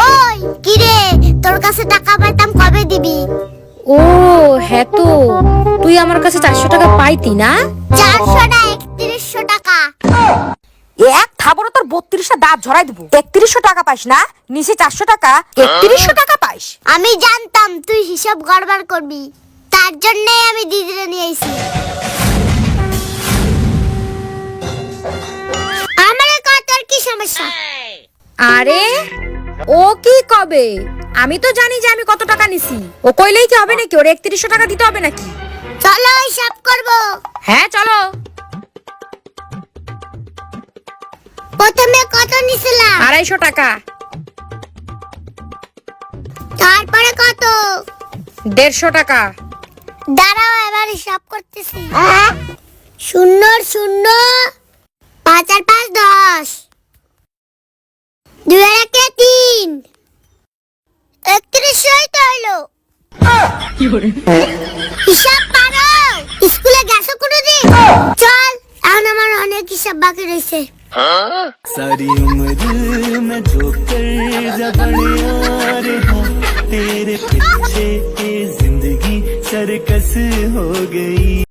ওই কি রে, তোর কাছে টাকা পাইতাম, কবে দিবি? ও হ্যাঁ, তো তুই আমার কাছে 400 টাকা পাইতি না? 400 না 3100 টাকা। এক থাবরে তোর 32টা দাঁত ঝরাই দিব। 3100 টাকা পাইস না, নিচে 400 টাকা, 3100 টাকা পাইস। আমি জানতাম তুই হিসাব গড়বড় করবি, তার জন্যই আমি দিদিরে নিয়ে আইছি। আমার কতর কি সমস্যা? আরে ও কি কবে? আমি তো জানি যে আমি কত টাকা নিছি। ও কইলেই কি হবে নাকি? ওর 3100 টাকা দিতে হবে নাকি? চলো হিসাব করব। হ্যাঁ চলো। প্রথমে কত নিছিলাম? 250 টাকা। তারপরে কত? 150 টাকা। দাঁড়াও, এবার হিসাব করতেছি। শূন্য শূন্য, 5 আর 5 10, 2 আর 1 3, 3100 তো হলো। হিসাব পারো? স্কুলে গেছো কোনোদিন? চল, এখন আমার অনেক হিসাব বাকি রয়েছে। सारी उम्र मैं ठोकर जबड़े आ रहा, तेरे पीछे ये जिंदगी सरकस हो गई।